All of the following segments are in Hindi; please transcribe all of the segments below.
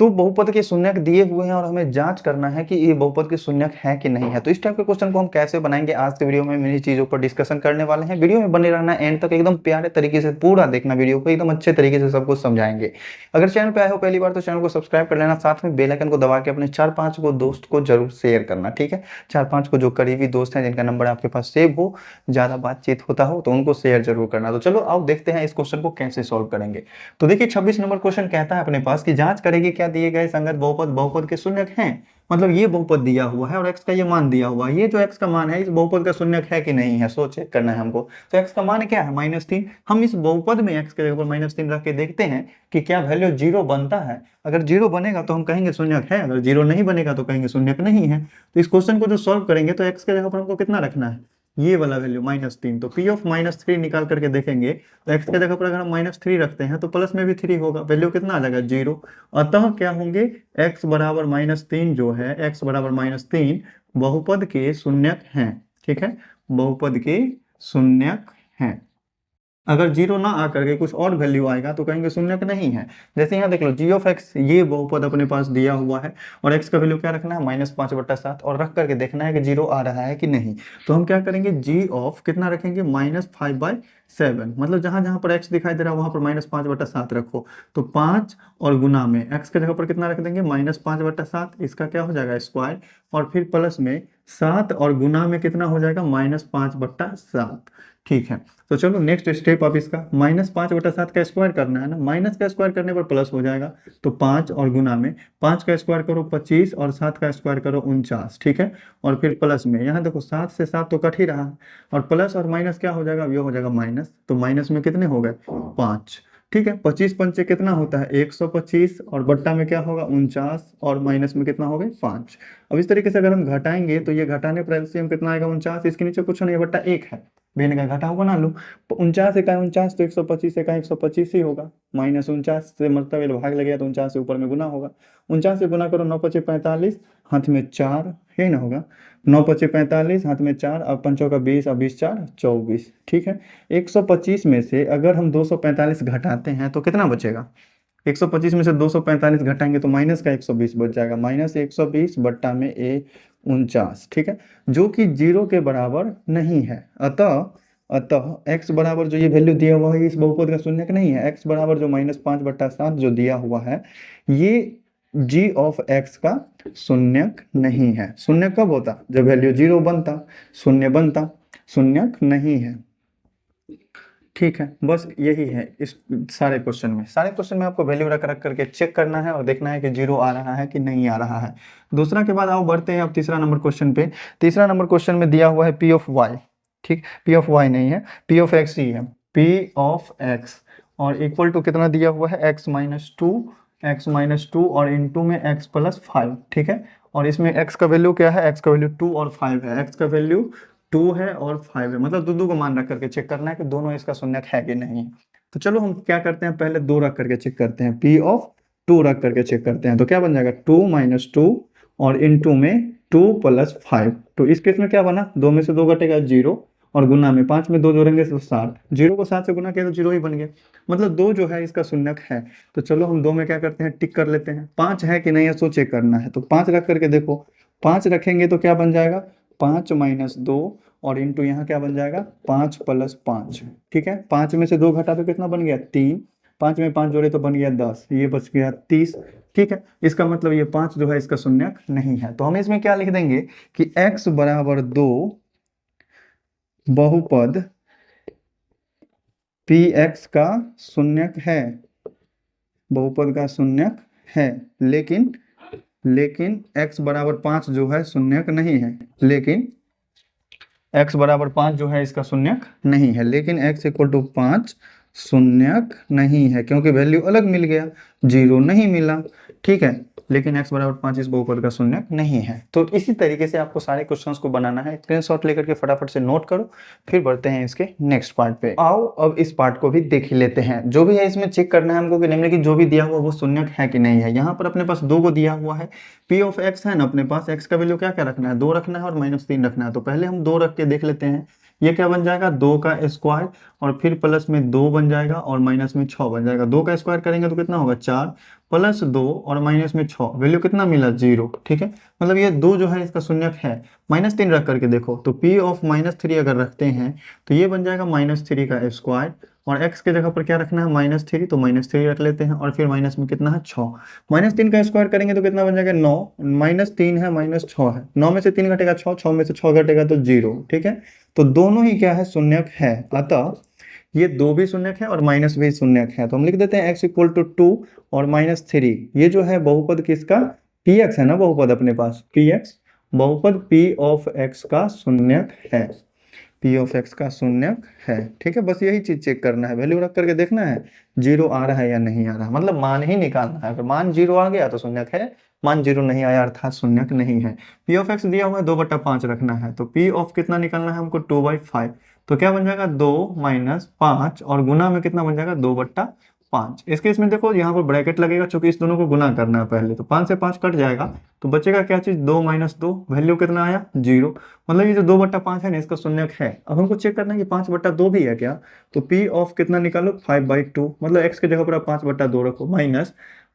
तो बहुपद के शून्यक दिए हुए हैं और हमें जांच करना है कि ये बहुपद के शून्यक है कि नहीं है। तो इस टाइप के क्वेश्चन को हम कैसे बनाएंगे, आज के वीडियो में हम इन्हीं चीजों पर डिस्कशन करने वाले हैं। वीडियो में बने रहना, एंड तक एकदम प्यारे तरीके से पूरा देखना, वीडियो को एकदम अच्छे तरीके से सब कुछ समझाएंगे। अगर चैनल पे आए हो पहली बार तो चैनल को सब्सक्राइब कर लेना, साथ में बेल आइकन को दबा के अपने 4-5 को दोस्त को जरूर शेयर करना, ठीक है। 4-5 को जो करीबी दोस्त हैं जिनका नंबर आपके पास सेव हो, ज्यादा बातचीत होता हो, तो उनको शेयर जरूर करना। तो चलो आओ देखते हैं इस क्वेश्चन को कैसे सॉल्व करेंगे। तो देखिए 26 नंबर क्वेश्चन कहता है अपने पास कि जांच करेगी क्या दिए गए संगत बहुपद बहुपद के शून्यक हैं। मतलब ये बहुपद दिया हुआ है और x का ये मान दिया हुआ है, ये जो x का मान है इस बहुपद का शून्यक है कि नहीं है, सो चेक करना है हमको। तो x का मान क्या है, -3। हम इस बहुपद में x के जगह पर -3 रख के देखते हैं कि क्या वैल्यू 0 बनता है। अगर 0 बनेगा तो हम कहेंगे शून्यक है, अगर 0 नहीं बनेगा तो कहेंगे शून्यक नहीं है। तो इस क्वेश्चन को जो सॉल्व करेंगे तो x के जगह पर हमको कितना रखना है, ये वाला वैल्यू -3। तो p ऑफ -3 निकाल करके देखेंगे तो x के जगह पर अगर हम -3 रखते हैं तो प्लस में भी 3 होगा, वैल्यू कितना आ जाएगा 0। अतः क्या होंगे, x बराबर -3 जो है, x बराबर -3 बहुपद के शून्यक हैं, ठीक है, बहुपद के शून्यक हैं। अगर 0 ना आकर के कुछ और वैल्यू आएगा तो कहेंगे शून्यक नहीं है। जैसे यहाँ देख लो g ऑफ x, ये बहुपद अपने पास दिया हुआ है और x का वैल्यू क्या रखना है, -5/7, और रख करके देखना है कि 0 आ रहा है कि नहीं। तो हम क्या करेंगे, g ऑफ कितना रखेंगे, -5/7। मतलब जहां जहां पर x दिखाई दे रहा है वहां पर -5/7 रखो। तो 5 और गुना में x के जगह पर कितना रख देंगे, -5/7, इसका क्या हो जाएगा स्क्वायर, और फिर प्लस में 7 और गुना में कितना हो जाएगा, -5/7, ठीक है। तो चलो नेक्स्ट स्टेप, अब इसका -5/7 का स्क्वायर करना है ना, माइनस का स्क्वायर करने पर प्लस हो जाएगा। तो 5 और गुना में 5 का स्क्वायर करो 25 और 7 का स्क्वायर करो 49, ठीक है। और फिर प्लस में यहाँ देखो 7 से 7 तो कट ही रहा, और प्लस और माइनस क्या हो जाएगा, ये हो जाएगा माइनस। तो माइनस में कितने हो गए, 5, ठीक है। 25 पंचे कितना होता है 125, और बट्टा में क्या होगा 49, और माइनस में कितना हो गए 5। अब इस तरीके से अगर हम घटाएंगे तो ये घटाने पर एलसीएम कितना आएगा 49, इसके नीचे कुछ नहीं बट्टा 1 है, भिन्न का घटाव बना लो। 49 एका 49 तो 125 एका 125 ही होगा, -49 से मतलब ये भाग लगेगा तो 49 से ऊपर में गुना होगा। 49 से गुना करो, 9 5 45, हाथ में 4 है ना होगा, 9 5 45, हाथ में 4, अब 5 का 20 और 20 4 24, ठीक है। 125 में से अगर हम 245 घटाते हैं तो कितना बचेगा, 125 में से 245 घटाएंगे तो माइनस का 120 बच जाएगा, -120 बट्टा में 49, ठीक है, जो कि 0 के बराबर नहीं है। अतः x बराबर जो ये वैल्यू दिया हुआ है इस बहुपद का शून्यक नहीं है। x बराबर जो -5/7 जो दिया हुआ है ये g ऑफ x का शून्यक नहीं है। शून्यक कब होता, जब वैल्यू 0 बनता, शून्य बनता, शून्यक नहीं है, ठीक है। बस यही है इस सारे क्वेश्चन में आपको वैल्यू रख रख करके चेक करना है और देखना है कि 0 आ रहा है कि नहीं आ रहा है। दूसरा के बाद आओ बढ़ते हैं अब तीसरा नंबर क्वेश्चन पे। तीसरा नंबर क्वेश्चन में दिया हुआ है p ऑफ y, ठीक, p ऑफ y नहीं है, p ऑफ x ही है, p ऑफ x, और इक्वल टू कितना दिया हुआ है x-2 और इनटू में x + 5, ठीक है। और इसमें x का वैल्यू क्या है, x का वैल्यू 2 और 5 है, x का वैल्यू 2 है और 5 है, मतलब दो को मान रख करके चेक करना है कि दोनों इसका शून्यक है कि नहीं। तो चलो हम क्या करते हैं, पहले 2 रख करके चेक करते हैं, p ऑफ 2 रख करके चेक करते हैं। तो क्या बन जाएगा 2 - 2 और इनटू में 2 + 5। तो इस केस में क्या बना, 2 में से 2 घटेगा 0, और गुना में 5 में 2 जोड़ेंगे तो 7, 0 को 7 से गुना किया तो 0 ही बन गया, मतलब 2 जो है इसका शून्यक है। तो चलो हम 2 में क्या करते हैं, टिक कर लेते हैं। 5 है कि नहीं है सो चेक करना है, तो 5 रख करके देखो, 5 रखेंगे तो क्या बन जाएगा 5 - 2 और इंटू यहाँ क्या बन जाएगा 5 + 5, ठीक है। 5 में से 2 घटा तो कितना बन गया 3, 5 में 5 जोड़े तो बन गया 10, ये बच गया 30, ठीक है। इसका मतलब ये 5 जो है इसका शून्यक नहीं है। तो हम इसमें क्या लिख देंगे कि x बराबर 2 बहुपद px का शून्यक है, बहुपद का शून्यक है, लेकिन x बराबर 5 जो है शून्यक नहीं है, लेकिन x बराबर 5 जो है इसका शून्यक नहीं है, लेकिन x = 5 शून्यक नहीं है, क्योंकि वैल्यू अलग मिल गया, 0 नहीं मिला, ठीक है। लेकिन x बराबर 5 इस बहुपद का शून्यक नहीं है। तो इसी तरीके से आपको सारे क्वेश्चंस को बनाना है, स्क्रीनशॉट लेकर के फटाफट से नोट करो, फिर बढ़ते हैं इसके नेक्स्ट पार्ट पे। आओ अब इस पार्ट को भी देख ही लेते हैं। जो भी है इसमें चेक करना है हमको कि निम्नलिखित जो भी दिया हुआ वो शून्यक है कि नहीं है। यहाँ पर अपने पास 2 को दिया हुआ है, p ऑफ x है ना, अपने पास x का वैल्यू क्या क्या रखना है, 2 रखना है और -3 रखना है। तो पहले हम 2 रख के देख लेते हैं ये क्या बन जाएगा 2 का स्क्वायर और फिर प्लस में 2 बन जाएगा और माइनस में 6 बन जाएगा। 2 का स्क्वायर करेंगे तो कितना होगा 4 प्लस 2 और माइनस में 6, वैल्यू कितना मिला 0। ठीक है, मतलब ये 2 जो है इसका शून्यक है। -3 रख करके देखो तो P ऑफ -3 अगर रखते हैं तो ये बन जाएगा -3 का स्क्वायर और x के जगह पर क्या रखना है -3, तो -3 रख लेते हैं और फिर माइनस में कितना है 6। -3 का स्क्वायर करेंगे तो कितना बन जाएगा 9, -3 है -6 है, 9 में से 3 घटेगा 6, 6 में से 6 घटेगा तो 0। ठीक है, तो दोनों ही क्या है शून्यक है, अतः ये 2 भी शून्यक है और माइनस भी शून्यक है। तो हम लिख देते हैं x इक्वल टू 2 और -3। ये जो है बहुपद किसका, px है ना बहुपद अपने पास, px बहुपद p ऑफ x का शून्यक है, p ऑफ x का शून्यक है। ठीक है, बस यही चीज चेक करना है, वैल्यू रख करके देखना है 0 आ रहा है या नहीं आ रहा, मतलब मान ही निकालना है। अगर मान 0 आ गया तो शून्यक है, मान 0 नहीं आया अर्थात शून्यक नहीं है। p ऑफ x दिया हुआ है 2/5 रखना है, तो p ऑफ कितना निकालना है हमको 2/5, तो क्या बन जाएगा 2 माइनस 5 और गुना में कितना बन जाएगा 2/5। इस केस में देखो यहाँ पर ब्रैकेट लगेगा क्योंकि इस दोनों को गुना करना है पहले, तो 5 से 5 कट जाएगा तो बचेगा क्या चीज 2 माइनस 2, वैल्यू कितना आया 0। मतलब ये जो 2/5 है ना इसका शून्यक है। अब हमको चेक करना है कि 5/2 भी है क्या, तो p ऑफ कितना निकालो 5/2, मतलब x के जगह पर आप 5/2 रखो माइनस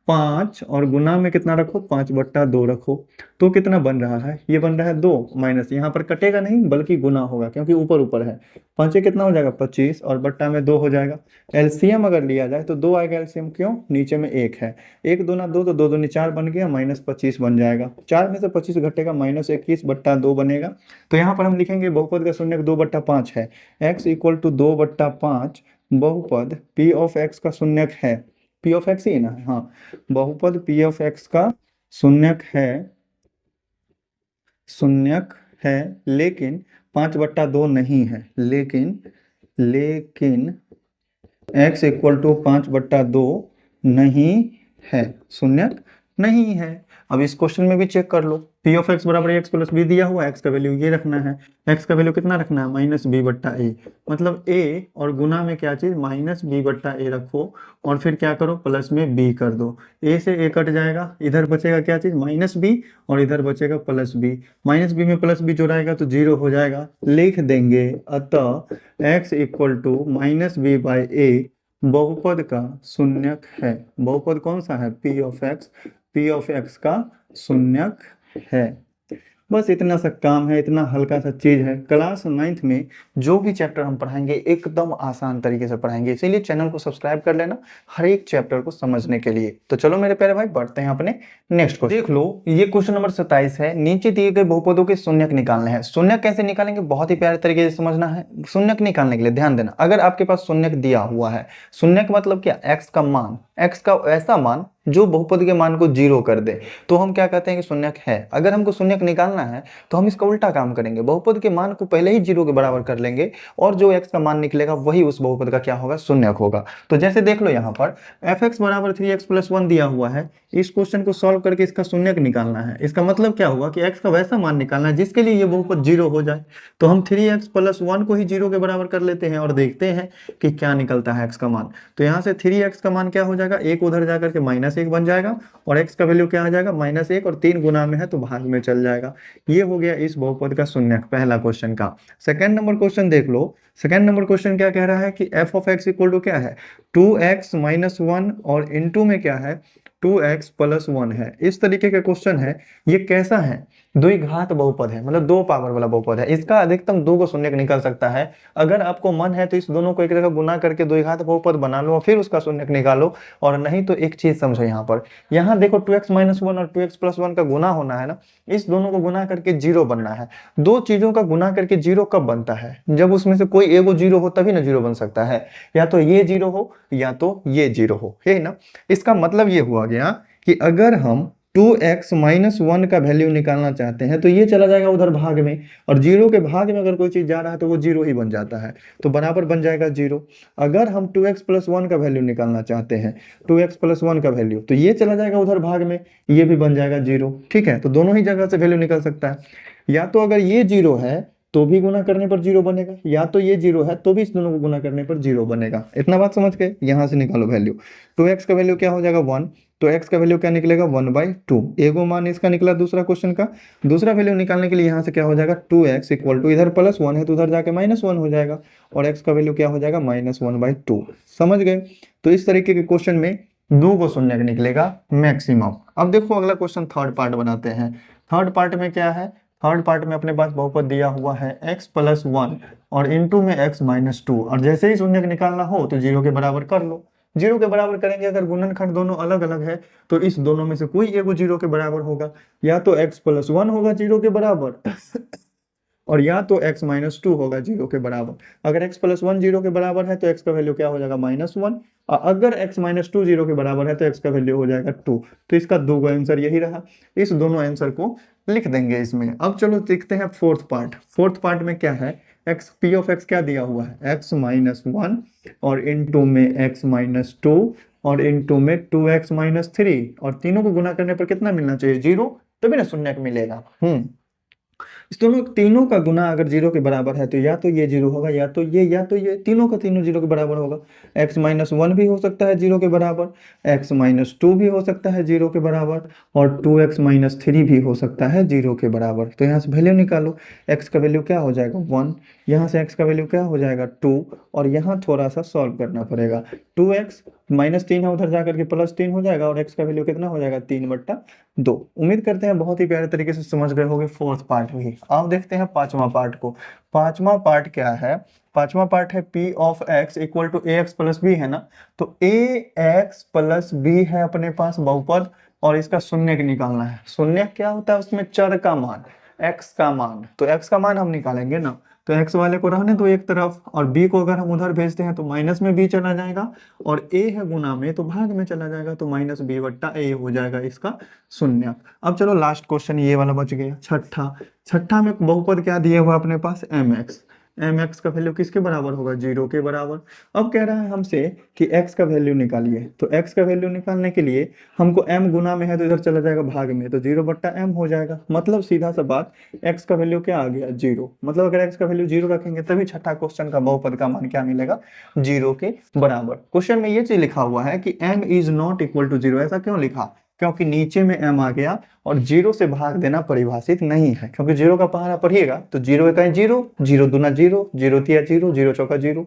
5 और गुना में कितना रखो 5/2 रखो, तो कितना बन रहा है, ये बन रहा है 2 माइनस, यहाँ पर कटेगा नहीं बल्कि गुना होगा क्योंकि ऊपर ऊपर है। 5 कितना हो जाएगा 25 और बट्टा में 2 हो जाएगा। एलसीएम अगर लिया जाए तो 2 आएगा एलसीएम, क्यों, नीचे में 1 है, 1 दूना 2 तो 2 दूनी 4 बन गया, -25 बन जाएगा। 4 में से 25 घटेगा -21/2 बनेगा। तो यहाँ पर हम लिखेंगे बहुपद का शून्यक 2/5 है, x इक्वल टू 2/5 बहुपद p ऑफ x का शून्यक है, p ऑफ x ही ना, हाँ बहुपद p ऑफ x का शून्यक है, शून्यक है लेकिन 5/2 नहीं है, लेकिन x इक्वल टू 5/2 नहीं है, शून्यक नहीं है। अब इस क्वेश्चन में भी चेक कर लो, p ऑफ x बराबर x प्लस बी दिया हुआ है, x का वैल्यू ये रखना है, x का वैल्यू कितना रखना है -b/a, मतलब a और गुना में क्या चीज -b/a रखो और फिर क्या करो प्लस में b कर दो, a से a कट जाएगा, इधर बचेगा क्या चीज -b और इधर बचेगा +b, -b में +b जोड़ाएगा तो 0 हो जाएगा, लिख देंगे अतः x इक्वल टू -b/a बहुपद का शून्यक है। बहुपद कौन सा है, p ऑफ x का शून्यक है। बस इतना सा काम है, इतना हल्का सा चीज है। क्लास 9th में जो भी चैप्टर हम पढ़ाएंगे एकदम आसान तरीके से पढ़ाएंगे, इसीलिए चैनल को सब्सक्राइब कर लेना हर एक चैप्टर को समझने के लिए। तो चलो मेरे प्यारे भाई बढ़ते हैं अपने नेक्स्ट क्वेश्चन। देख लो ये क्वेश्चन नंबर 27 है, नीचे दिए गए बहुपदों के शून्यक निकालने हैं। शून्यक कैसे निकालेंगे, बहुत ही प्यारे तरीके से समझना है। शून्यक निकालने के लिए ध्यान देना, अगर आपके पास शून्यक दिया हुआ है, शून्यक मतलब क्या, x का मान, x का ऐसा मान जो बहुपद के मान को 0 कर दे, तो हम क्या कहते हैं कि शून्यक है। अगर हमको शून्यक निकालना है तो हम इसका उल्टा काम करेंगे, बहुपद के मान को पहले ही 0 के बराबर कर लेंगे और जो x का मान निकलेगा वही उस बहुपद का क्या होगा, शून्यक होगा। तो जैसे देख लो यहाँ पर fx बराबर 3x + 1 दिया हुआ है, इस क्वेश्चन को सॉल्व करके इसका शून्यक निकालना है। इसका मतलब क्या हुआ कि x का वैसा मान निकालना है जिसके लिए ये बहुपद 0 हो जाए। तो हम 3x + 1 को ही 0 के बराबर कर लेते हैं और देखते हैं कि क्या निकलता है x का मान। तो यहाँ से 3x का मान क्या हो जाएगा, 1 उधर जाकर के -1 बन जाएगा और x का वैल्यू क्या आ जाएगा -1 और 3 गुना में है तो भाग में चल जाएगा। ये हो गया इस बहुपद का शून्यक पहला क्वेश्चन का। सेकंड नंबर क्वेश्चन देख लो, सेकंड नंबर क्वेश्चन क्या कह रहा है कि f of x equal to क्या है 2x - 1 और इनटू में क्या है 2x + 1 है। इस तरीके का क्वेश्चन है। ये कैसा है, द्विघात बहुपद है, मतलब 2 पावर वाला बहुपद है। इसका अधिकतम 2 को शून्यक निकल सकता है। अगर आपको मन है तो इस दोनों को एक जगह गुना करके द्विघात बहुपद बना लो और फिर उसका शून्यक निकालो, और नहीं तो एक चीज समझो यहाँ पर, यहाँ देखो 2x - 1 और 2x + 1 का गुना होना है ना, इस दोनों को गुना करके 0 बनना है। दो चीजों का गुना करके 0 कब बनता है, जब उसमें से कोई एगो 0 हो तभी ना 0 बन सकता है, या तो ये 0 हो या तो ये 0 हो, है ना। इसका मतलब ये हुआ गया कि अगर हम 2x - 1 का वैल्यू निकालना चाहते हैं तो ये चला जाएगा उधर भाग में, और 0 के भाग में अगर कोई चीज जा रहा है तो वो 0 ही बन जाता है, तो बराबर बन जाएगा 0। अगर हम 2x + 1 का वैल्यू निकालना चाहते हैं, 2x + 1 का वैल्यू, तो ये चला जाएगा उधर भाग में, ये भी बन जाएगा 0। ठीक है, तो दोनों ही जगह से वैल्यू निकल सकता है। या तो अगर ये 0 है तो भी गुना करने पर 0 बनेगा, या तो ये 0 है तो भी इस दोनों को गुना करने पर 0 बनेगा। इतना बात समझ गए। यहाँ से निकालो वैल्यू। 2x का वैल्यू क्या हो जाएगा 1, तो x का वैल्यू क्या निकलेगा 1/2। एगो मान इसका निकला दूसरा क्वेश्चन का। दूसरा वैल्यू निकालने के लिए यहाँ से क्या हो जाएगा 2x इक्वल टू, इधर +1 है तो उधर जाके -1 हो जाएगा, और x का वैल्यू क्या हो जाएगा -1/2। समझ गए। तो इस तरीके के क्वेश्चन में 2 को शून्य निकलेगा मैक्सिमम। अब देखो अगला क्वेश्चन थर्ड पार्ट बनाते हैं। थर्ड पार्ट में क्या है, थर्ड पार्ट में अपने पास बहुपद दिया हुआ है x+1 और इनटू में x-2, और जैसे ही शून्य निकालना हो तो 0 के बराबर कर लो। 0 के बराबर करेंगे, अगर गुणनखंड दोनों अलग अलग है तो इस दोनों में से कोई एक 0 के बराबर होगा, या तो x+1 होगा 0 के बराबर और या तो x-2 होगा 0 के बराबर। अगर x+1 0 के बराबर है तो x का वैल्यू क्या हो जाएगा -1, और अगर x-2 0 के बराबर है तो x का वैल्यू हो जाएगा 2। तो इसका दो का आंसर यही रहा। इस दोनों आंसर को लिख देंगे इसमें। अब चलो देखते हैं फोर्थ पार्ट। फोर्थ पार्ट में क्या है, p ऑफ x क्या दिया हुआ है x-1 और इनटू में x-2 और इनटू में 2x-3, और तीनों को गुना करने पर कितना मिलना चाहिए 0, तभी ना शून्य मिलेगा। इस दोनों तीनों का गुना अगर 0 के बराबर है तो या तो ये 0 होगा, या तो ये तीनों का तीनों 0 के बराबर होगा। x-1 भी हो सकता है 0 के बराबर, x-2 भी हो सकता है 0 के बराबर, और 2x-3 भी हो सकता है 0 के बराबर। तो यहाँ से वैल्यू निकालो। x का वैल्यू क्या हो जाएगा 1, यहाँ से x का वैल्यू क्या हो जाएगा 2, और यहाँ थोड़ा सा सॉल्व करना पड़ेगा। 2x -3 है, उधर जाकर के +3 हो जाएगा, और x का वैल्यू कितना हो जाएगा 3/2। उम्मीद करते हैं बहुत ही प्यारे तरीके से समझ गए होंगे फोर्थ पार्ट भी। अब देखते हैं पांचवा पार्ट को। पांचवा पार्ट क्या है, पांचवा पार्ट है p of x equal to ax plus b, है ना। तो ax प्लस b है अपने पास बहुपद, और इसका शून्य निकालना है। शून्य क्या होता है, उसमें चर का मान, x का मान, तो x का मान हम निकालेंगे ना। तो x वाले को रहने दो एक तरफ, और b को अगर हम उधर भेजते हैं तो माइनस में b चला जाएगा, और a है गुना में तो भाग में चला जाएगा, तो -b/a हो जाएगा इसका शून्य। अब चलो लास्ट क्वेश्चन ये वाला बच गया, छठा। छठा में बहुपद क्या दिया हुआ अपने पास mx का वैल्यू किसके बराबर होगा 0 के बराबर। अब कह रहा है हमसे कि x का वैल्यू निकालिए, तो x का वैल्यू निकालने के लिए हमको m गुना में है तो इधर चला जाएगा भाग में, तो 0/m हो जाएगा। मतलब सीधा सा बात, x का वैल्यू क्या आ गया 0। मतलब अगर x का वैल्यू 0 रखेंगे तभी छठा क्वेश्चन का बहुपद का मान क्या मिलेगा 0 के बराबर। क्वेश्चन में ये चीज लिखा हुआ है कि m is not equal to 0। ऐसा क्यों लिखा, क्योंकि नीचे में m आ गया और 0 से भाग देना परिभाषित नहीं है, क्योंकि 0 का पहाड़ा पढ़िएगा तो 0 1 0, 0 2 0, 0 3 0, 0 4 0,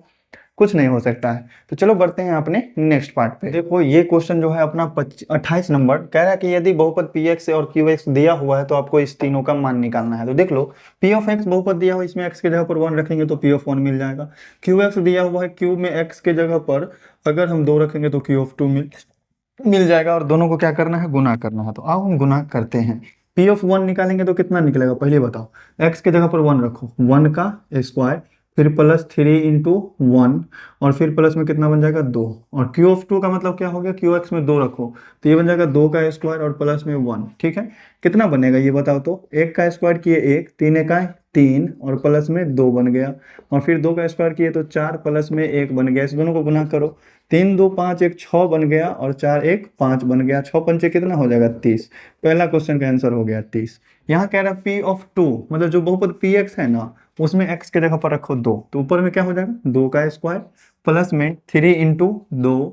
कुछ नहीं हो सकता है। तो चलो बढ़ते हैं अपने नेक्स्ट पार्ट पे। देखो ये क्वेश्चन जो है अपना 28 नंबर कह रहा है कि यदि बहुपद px और qx दिया हुआ है तो आपको इस तीनों का मान निकालना है। तो देख लो, p ऑफ x बहुपद दिया हुआ, इसमें x के जगह पर 1 रखेंगे तो p ऑफ 1 मिल जाएगा। qx दिया हुआ है, q में x के जगह पर अगर हम 2 रखेंगे तो q ऑफ 2 मिल जाएगा, और दोनों को क्या करना है गुना करना है। तो आओ हम गुना करते हैं। p ऑफ 1 निकालेंगे तो कितना निकलेगा पहले बताओ। x के जगह पर 1 रखो, 1 का स्क्वायर, फिर +3 इंटू 1, और फिर प्लस में कितना बन जाएगा 2, और q ऑफ 2 का मतलब क्या हो गया, qx में 2 रखो तो ये बन जाएगा 2 का स्क्वायर और प्लस में 1। ठीक है, कितना बनेगा ये बताओ तो। 1 का स्क्वायर किए 1, 3 का 3 और प्लस में 2 बन गया, और फिर 2 का स्क्वायर किए तो 4 प्लस में 1 बन गया। इस दोनों को गुना करो, 3 2 5 1 6 बन गया, और 4 1 5 बन गया। 6 पंचे कितना हो जाएगा 30। पहला क्वेश्चन का आंसर हो गया 30। यहाँ कह रहा है p ऑफ 2, मतलब जो बहुपद px है ना उसमें x के जगह पर रखो 2, तो ऊपर में क्या हो जाएगा 2 का स्क्वायर प्लस में 3 इंटू 2,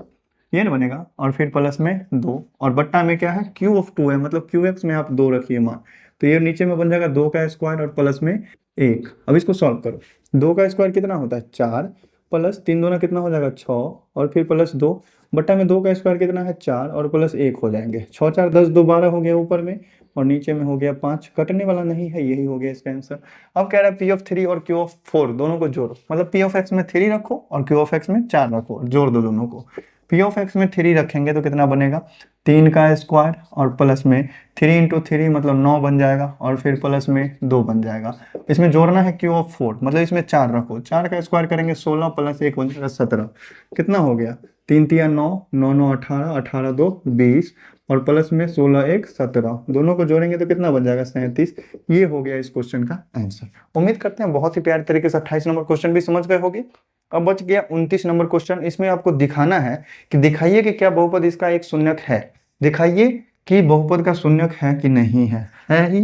ये ना बनेगा, और फिर प्लस में 2, और बट्टा में क्या है q ऑफ 2 है, मतलब qx में आप 2 रखिए मान, तो ये नीचे में बन जाएगा 2 का स्क्वायर और प्लस में 1। अब इसको सॉल्व करो, 2 का स्क्वायर कितना होता है 4, प्लस 3 दूना कितना हो जाएगा 6, और फिर प्लस 2, बट्टा में 2 का स्क्वायर कितना है 4 और प्लस 1 हो जाएंगे। 6 4 10 2 12 हो गया ऊपर में, और नीचे में हो गया 5, कटने वाला नहीं है, यही हो गया इसका आंसर। अब कह रहा है p ऑफ 3 और q ऑफ 4 दोनों को जोड़ो, मतलब p ऑफ x में 3 रखो और q ऑफ x में 4 रखो, जोड़ दो दोनों को। p ऑफ x में 3 रखेंगे तो कितना बनेगा 3 का स्क्वायर और प्लस में 3 इंटू 3 मतलब 9 बन जाएगा, और फिर प्लस में 2 बन जाएगा। इसमें जोड़ना है q ऑफ 4, मतलब इसमें 4 रखो, 4 का स्क्वायर करेंगे 16 प्लस 1 बन जाएगा 17। कितना हो गया 3 3 9, 9 9 18, 18 2 20, और प्लस में 16 1 17, दोनों को जोड़ेंगे तो कितना बन जाएगा 37। ये हो गया इस क्वेश्चन का आंसर। उम्मीद करते हैं बहुत ही प्यारे तरीके से 28 नंबर क्वेश्चन भी समझ गए होंगे। अब बच गया 29 नंबर क्वेश्चन। इसमें आपको दिखाना है कि दिखाइए कि क्या बहुपद इसका एक शून्यक है, दिखाइए कि बहुपद का शून्यक है कि नहीं है ही।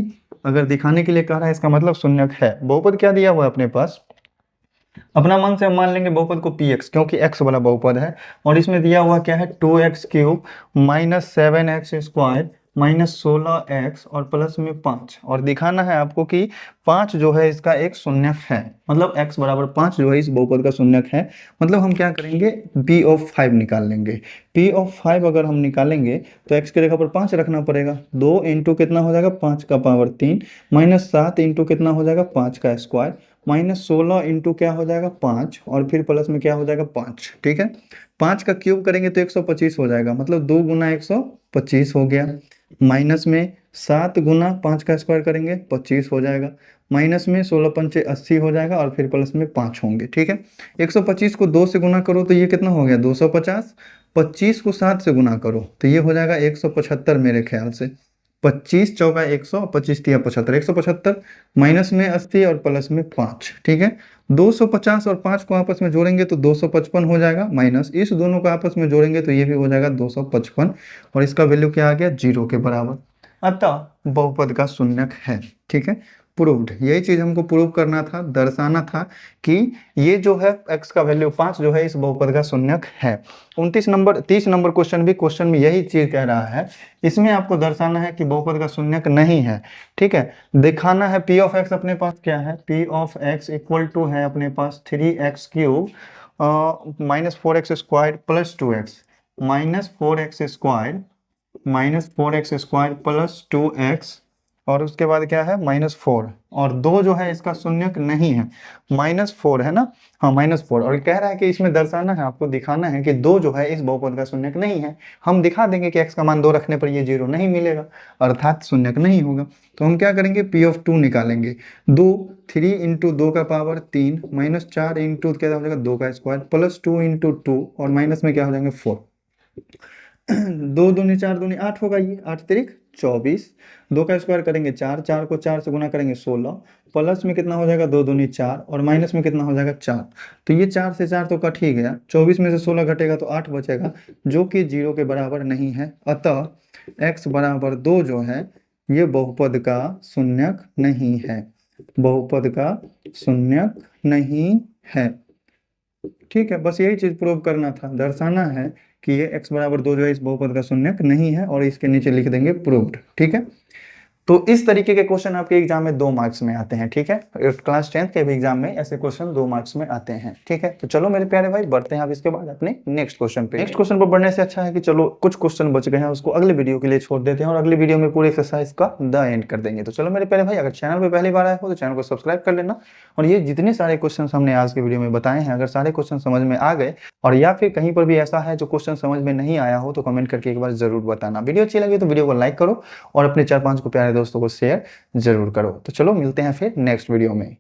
अगर दिखाने के लिए कह रहा है इसका मतलब शून्यक है। बहुपद क्या दिया हुआ है अपने पास, अपना मन से हम मान लेंगे बहुपद को px, क्योंकि x वाला बहुपद है। और इसमें दिया हुआ क्या है 2x³ minus 7x² minus 16x और प्लस में 5। और दिखाना है आपको कि 5 जो है इसका एक शून्यक है, मतलब x बराबर 5 जो है इस बहुपद का शून्यक है। मतलब हम क्या करेंगे p ऑफ 5 निकाल लेंगे। p ऑफ 5 अगर हम निकालेंगे तो x की जगह पर 5 रखना पड़ेगा। 2 इंटू कितना हो जाएगा 5 का पावर 3 माइनस 7 इंटू कितना हो जाएगा 5 का स्क्वायर माइनस 16 इंटू क्या हो जाएगा 5 और फिर प्लस में क्या हो जाएगा 5। ठीक है, 5 का क्यूब करेंगे तो 125 हो जाएगा, मतलब 2 गुना 125 हो गया। माइनस में 7 गुना 5 का स्क्वायर करेंगे 25 हो जाएगा। माइनस में 16 पंचे 80 हो जाएगा और फिर प्लस में 5 होंगे। ठीक है, 125 को 2 से गुना करो तो ये कितना हो गया 250। 25 को 7 से गुना करो तो ये हो जाएगा 175 मेरे ख्याल से। 25 चौका 100, 25 तिया 75, 175 माइनस में 80 और प्लस में 5। ठीक है, 250 और 5 को आपस में जोड़ेंगे तो 255 हो जाएगा, माइनस इस दोनों को आपस में जोड़ेंगे तो ये भी हो जाएगा 255 और इसका वैल्यू क्या आ गया 0 के बराबर। अतः बहुपद का शून्यक है। ठीक है, प्रूव्ड। यही चीज हमको प्रूव करना था, दर्शाना था कि ये जो है x का वैल्यू 5 जो है इस बहुपद का शून्यक है। 30 नंबर क्वेश्चन में यही चीज कह रहा है। इसमें आपको दर्शाना है कि बहुपद का शून्यक नहीं है। ठीक है, दिखाना है p ऑफ x अपने पास क्या है, p of x equal to है अपने पास 3x³ minus 4x² plus 2x minus 4x² plus 2x और उसके बाद क्या है -4 और 2 जो है इसका शून्यक नहीं है, -4 है ना, हाँ -4। और कह रहा है कि इसमें दर्शाना है, आपको दिखाना है कि 2 जो है इस बहुपद का शून्यक नहीं है। हम दिखा देंगे कि x का मान 2 रखने पर ये 0 नहीं मिलेगा, अर्थात शून्यक नहीं होगा। तो हम क्या करेंगे p ऑफ 2 निकालेंगे। 3 इंटू 2 का पावर 3 माइनस 4 इंटू क्या हो जाएगा 2 का स्क्वायर प्लस 2 इंटू 2 और माइनस में क्या हो जाएंगे 4। 2 दूनी 4 दूनी 8 होगा, ये 8 तिरिक 24। 2 का स्क्वायर करेंगे 4, 4 को 4 से गुना करेंगे 16 प्लस में कितना हो जाएगा 2 दूनी 4 और माइनस में कितना हो जाएगा 4। तो ये 4 से 4 तो कट ही गया, 24 में से 16 घटेगा तो 8 बचेगा जो कि 0 के बराबर नहीं है। अतः x बराबर 2 जो है ये बहुपद का शून्यक नहीं है, बहुपद का शून्यक नहीं है। ठीक है, बस यही चीज प्रूव करना था, दर्शाना है कि ये x बराबर 2 जो है इस बहुपद का शून्यक नहीं है और इसके नीचे लिख देंगे प्रूव्ड। ठीक है, तो इस तरीके के क्वेश्चन आपके एग्जाम में 2 मार्क्स में आते हैं। ठीक है, क्लास 10th के भी एग्जाम में ऐसे क्वेश्चन 2 मार्क्स में आते हैं। ठीक है, तो चलो मेरे प्यारे भाई बढ़ते हैं अब इसके बाद अपने नेक्स्ट क्वेश्चन पे। नेक्स्ट क्वेश्चन पर बढ़ने से अच्छा है कि चलो कुछ क्वेश्चन बच गए हैं उसको अगले वीडियो के लिए छोड़ देते हैं और अगले वीडियो में पूरे एक्सरसाइज का द एंड कर देंगे। तो चलो मेरे प्यारे भाई, अगर चैनल पर पहली बार आए हो तो चैनल को सब्सक्राइब कर लेना। और ये जितने सारे क्वेश्चन हमने आज के वीडियो में बताए हैं, अगर सारे क्वेश्चन समझ में आ गए और या फिर कहीं पर भी ऐसा है जो क्वेश्चन समझ में नहीं आया हो तो कमेंट करके एक बार जरूर बताना। वीडियो अच्छी लगी तो वीडियो को लाइक करो और अपने 4-5 को प्यारे दोस्तों को शेयर जरूर करो। तो चलो मिलते हैं फिर नेक्स्ट वीडियो में।